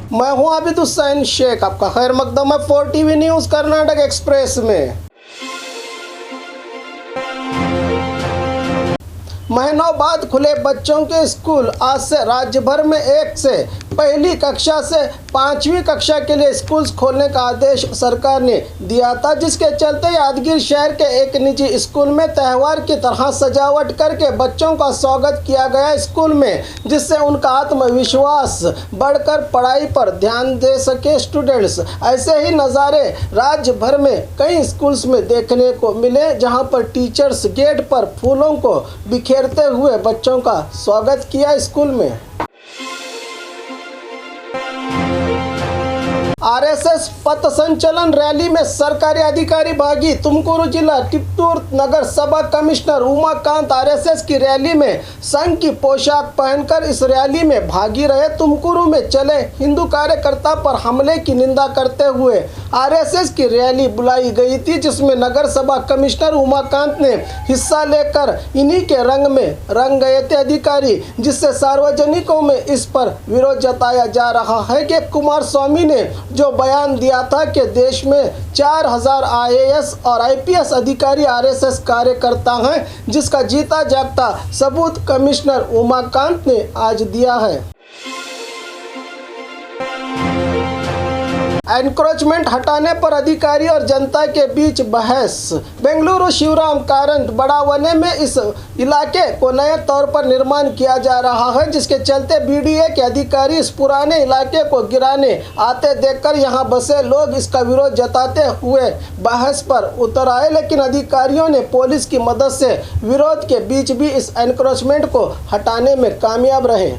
मैं हूं आबिद हुसैन शेख, आपका खैर मकदम है 4 TV न्यूज़ कर्नाटक एक्सप्रेस में। महीनों बाद खुले बच्चों के स्कूल। आज से राज्य भर में 1 से पहली कक्षा से 5वीं कक्षा के लिए स्कूल खोलने का आदेश सरकार ने दिया था, जिसके चलते यादगीर शहर के एक निजी स्कूल में त्यौहार की तरह सजावट करके बच्चों का स्वागत किया गया स्कूल में, जिससे उनका आत्मविश्वास बढ़कर पढ़ाई पर ध्यान दे सके स्टूडेंट्स। ऐसे ही नज़ारे राज्य भर में कई स्कूल्स में देखने को मिले, जहां पर टीचर्स गेट पर फूलों को बिखेरते हुए बच्चों का स्वागत किया स्कूल में। आरएसएस पथ संचलन रैली में सरकारी अधिकारी भागी। तुमकुरू जिला टिप्टूर नगर सभा कमिश्नर उमाकांत आरएसएस की रैली में संघ की पोशाक पहनकर इस रैली में भागी रहे। तुमकुरू में चले हिंदू कार्यकर्ता पर हमले की निंदा करते हुए आरएसएस की रैली बुलाई गई थी, जिसमें नगर सभा कमिश्नर उमाकांत ने हिस्सा लेकर इन्हीं के रंग में रंग गए थे अधिकारी, जिससे सार्वजनिकों में इस पर विरोध जताया जा रहा है कि कुमार स्वामी ने जो बयान दिया था कि देश में 4000 आईएएस और आईपीएस अधिकारी आरएसएस कार्यकर्ता हैं, जिसका जीता जागता सबूत कमिश्नर उमाकांत ने आज दिया है। एनक्रोचमेंट हटाने पर अधिकारी और जनता के बीच बहस। बेंगलुरु शिवराम कारंत बड़ावने में इस इलाके को नए तौर पर निर्माण किया जा रहा है, जिसके चलते बीडीए के अधिकारी इस पुराने इलाके को गिराने आते देखकर यहां बसे लोग इसका विरोध जताते हुए बहस पर उतर आए, लेकिन अधिकारियों ने पुलिस की मदद से विरोध के बीच भी इस एनक्रोचमेंट को हटाने में कामयाब रहे।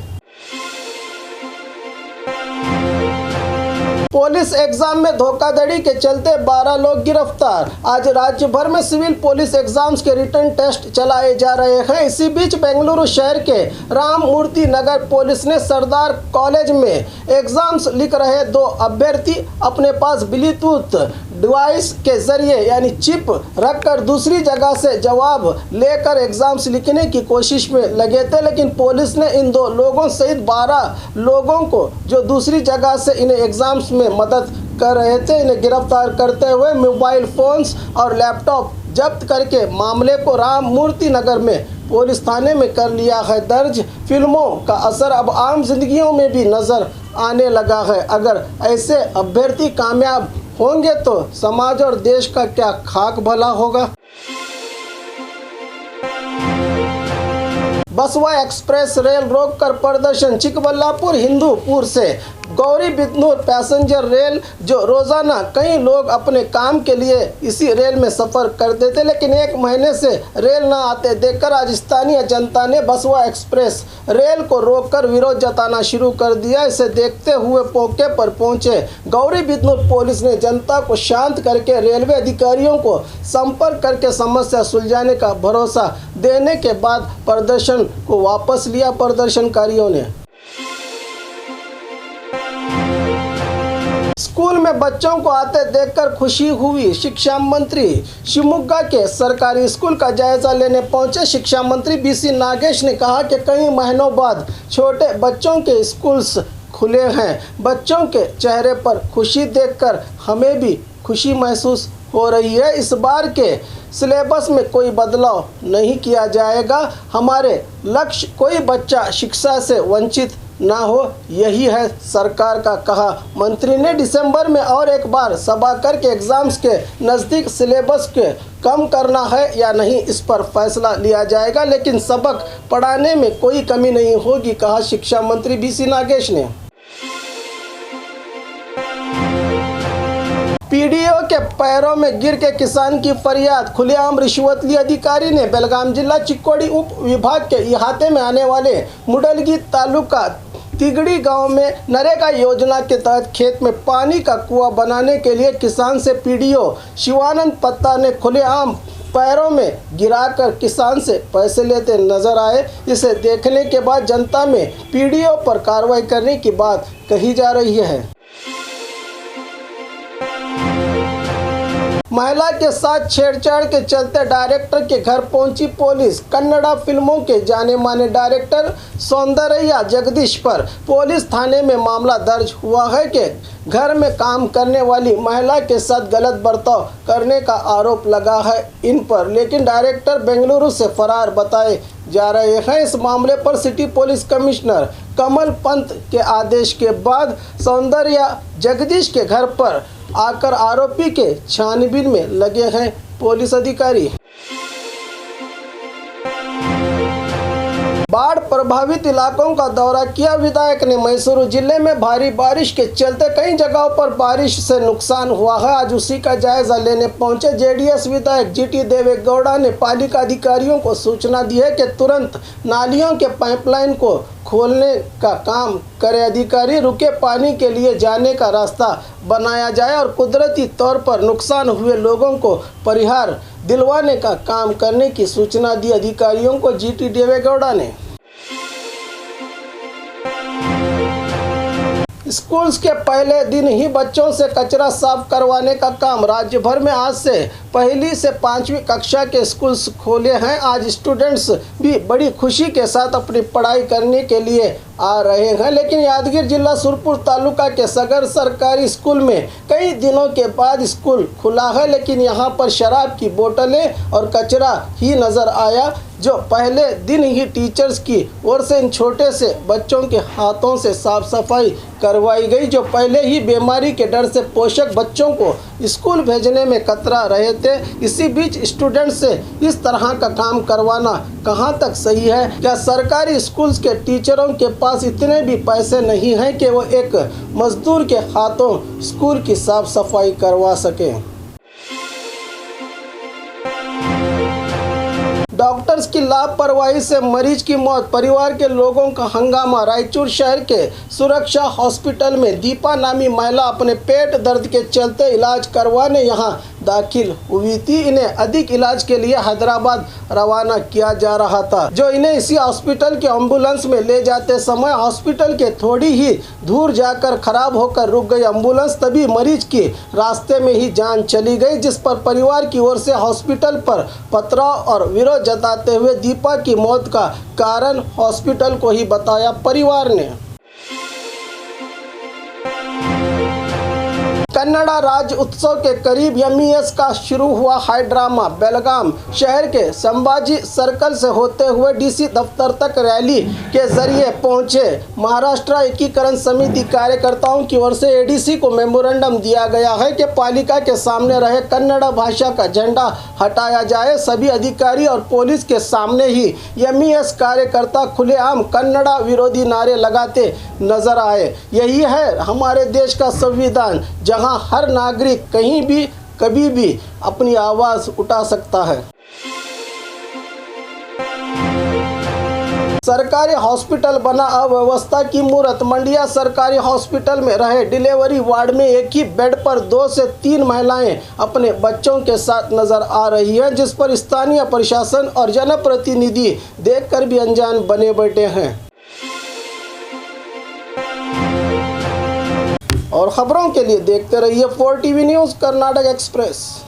पुलिस एग्जाम में धोखाधड़ी के चलते 12 लोग गिरफ्तार। आज राज्य भर में सिविल पुलिस एग्जाम्स के रिटर्न टेस्ट चलाए जा रहे हैं। इसी बीच बेंगलुरु शहर के राम मूर्ति नगर पुलिस ने सरदार कॉलेज में एग्जाम्स लिख रहे 2 अभ्यर्थी अपने पास ब्लूटूथ डिवाइस के जरिए यानी चिप रखकर दूसरी जगह से जवाब लेकर एग्जाम्स लिखने की कोशिश में लगे थे, लेकिन पुलिस ने इन 2 लोगों सहित 12 लोगों को जो दूसरी जगह से इन्हें एग्जाम्स में मदद कर रहे थे, इन्हें गिरफ्तार करते हुए मोबाइल फोन्स और लैपटॉप जब्त करके मामले को राम मूर्ति नगर में पुलिस थाने में कर लिया है दर्ज। फिल्मों का असर अब आम जिंदगियों में भी नजर आने लगा है। अगर ऐसे अभ्यर्थी कामयाब होंगे तो समाज और देश का क्या खाक भला होगा। बसवा एक्सप्रेस रेल रोककर प्रदर्शन। चिकबल्लापुर हिंदूपुर से गौरीबिदनूर पैसेंजर रेल, जो रोजाना कई लोग अपने काम के लिए इसी रेल में सफ़र करते थे, लेकिन 1 महीने से रेल न आते देखकर आज स्थानीय जनता ने बसवा एक्सप्रेस रेल को रोककर विरोध जताना शुरू कर दिया। इसे देखते हुए मौके पर पहुंचे गौरीबिदनूर पुलिस ने जनता को शांत करके रेलवे अधिकारियों को संपर्क करके समस्या सुलझाने का भरोसा देने के बाद प्रदर्शन को वापस लिया प्रदर्शनकारियों ने। स्कूल में बच्चों को आते देखकर खुशी हुई। शिक्षा मंत्री शिवमोगा के सरकारी स्कूल का जायजा लेने पहुंचे शिक्षा मंत्री बीसी नागेश ने कहा कि कई महीनों बाद छोटे बच्चों के स्कूल्स खुले हैं। बच्चों के चेहरे पर खुशी देखकर हमें भी खुशी महसूस हो रही है। इस बार के सिलेबस में कोई बदलाव नहीं किया जाएगा। हमारे लक्ष्य कोई बच्चा शिक्षा से वंचित ना हो, यही है सरकार का, कहा मंत्री ने। दिसंबर में और एक बार सभा करके एग्जाम्स के नज़दीक सिलेबस के कम करना है या नहीं, इस पर फैसला लिया जाएगा, लेकिन सबक पढ़ाने में कोई कमी नहीं होगी, कहा शिक्षा मंत्री बीसी नागेश ने। पीडीओ के पैरों में गिर के किसान की फरियाद। खुलेआम रिश्वत ली अधिकारी ने बेलगाम जिला चिक्कोड़ी उप विभाग के इहाते में आने वाले मुडलगी तालुका तिगड़ी गांव में नरेगा योजना के तहत खेत में पानी का कुआं बनाने के लिए किसान से पीडीओ शिवानंद पत्ता ने खुलेआम पैरों में गिराकर किसान से पैसे लेते नजर आए। इसे देखने के बाद जनता में पीडीओ पर कार्रवाई करने की बात कही जा रही है। महिला के साथ छेड़छाड़ के चलते डायरेक्टर के घर पहुंची पुलिस। कन्नड़ा फिल्मों के जाने माने डायरेक्टर सौंदरैया जगदीश पर पुलिस थाने में मामला दर्ज हुआ है कि घर में काम करने वाली महिला के साथ गलत बर्ताव करने का आरोप लगा है इन पर, लेकिन डायरेक्टर बेंगलुरु से फरार बताए जा रहे हैं। इस मामले पर सिटी पुलिस कमिश्नर कमल पंत के आदेश के बाद सौंदर्या जगदीश के घर पर आकर आरोपी के छानबीन में लगे हैं पुलिस अधिकारी। बाढ़ प्रभावित इलाकों का दौरा किया विधायक ने। मैसूरू जिले में भारी बारिश के चलते कई जगहों पर बारिश से नुकसान हुआ है। आज उसी का जायजा लेने पहुंचे जेडीएस विधायक जीटी देवेगौड़ा ने पालिका अधिकारियों को सूचना दी है कि तुरंत नालियों के पाइपलाइन को खोलने का काम करे। अधिकारी रुके पानी के लिए जाने का रास्ता बनाया जाए और कुदरती तौर पर नुकसान हुए लोगों को परिहार दिलवाने का काम करने की सूचना दी अधिकारियों को जीटी देवेगौड़ा ने। स्कूल्स के पहले दिन ही बच्चों से कचरा साफ करवाने का काम। राज्य भर में आज से पहली से 5वीं कक्षा के स्कूल्स खोले हैं। आज स्टूडेंट्स भी बड़ी खुशी के साथ अपनी पढ़ाई करने के लिए आ रहे हैं, लेकिन यादगीर जिला सुरपुर तालुका के सगर सरकारी स्कूल में कई दिनों के बाद स्कूल खुला है, लेकिन यहां पर शराब की बोतलें और कचरा ही नज़र आया, जो पहले दिन ही टीचर्स की ओर से इन छोटे से बच्चों के हाथों से साफ सफाई करवाई गई, जो पहले ही बीमारी के डर से पोषक बच्चों को स्कूल भेजने में कतरा रहे थे। इसी बीच स्टूडेंट से इस तरह का काम करवाना कहां तक सही है? क्या सरकारी स्कूल्स के टीचरों के पास इतने भी पैसे नहीं हैं कि वो एक मजदूर के हाथों स्कूल की साफ सफाई करवा सकें? डॉक्टर्स की लापरवाही से मरीज की मौत, परिवार के लोगों का हंगामा। रायचूर शहर के सुरक्षा हॉस्पिटल में दीपा नामी महिला अपने पेट दर्द के चलते इलाज करवाने यहां दाखिल हुई थी। इन्हें अधिक इलाज के लिए हैदराबाद रवाना किया जा रहा था, जो इन्हें इसी हॉस्पिटल के एम्बुलेंस में ले जाते समय हॉस्पिटल के थोड़ी ही दूर जाकर खराब होकर रुक गई एम्बुलेंस। तभी मरीज की रास्ते में ही जान चली गई, जिस पर परिवार की ओर से हॉस्पिटल पर पथराव और विरोध जताते हुए दीपा की मौत का कारण हॉस्पिटल को ही बताया परिवार ने। कन्नड़ा राज्य उत्सव के करीब एमईएस का शुरू हुआ हाई ड्रामा। बेलगाम शहर के संभाजी सर्कल से होते हुए डीसी दफ्तर तक रैली के जरिए पहुंचे महाराष्ट्र एकीकरण समिति कार्यकर्ताओं की ओर से एडीसी को मेमोरेंडम दिया गया है कि पालिका के सामने रहे कन्नड़ा भाषा का झंडा हटाया जाए। सभी अधिकारी और पुलिस के सामने ही एमईएस कार्यकर्ता खुलेआम कन्नड़ा विरोधी नारे लगाते नजर आए। यही है हमारे देश का संविधान, जहां हर नागरिक कहीं भी कभी भी अपनी आवाज उठा सकता है। सरकारी हॉस्पिटल बना अव्यवस्था की मूरत। मंडिया सरकारी हॉस्पिटल में रहे डिलीवरी वार्ड में एक ही बेड पर 2 से 3 महिलाएं अपने बच्चों के साथ नजर आ रही हैं, जिस पर स्थानीय प्रशासन और जनप्रतिनिधि देखकर भी अनजान बने बैठे हैं। और खबरों के लिए देखते रहिए 4 टीवी न्यूज़ कर्नाटक एक्सप्रेस।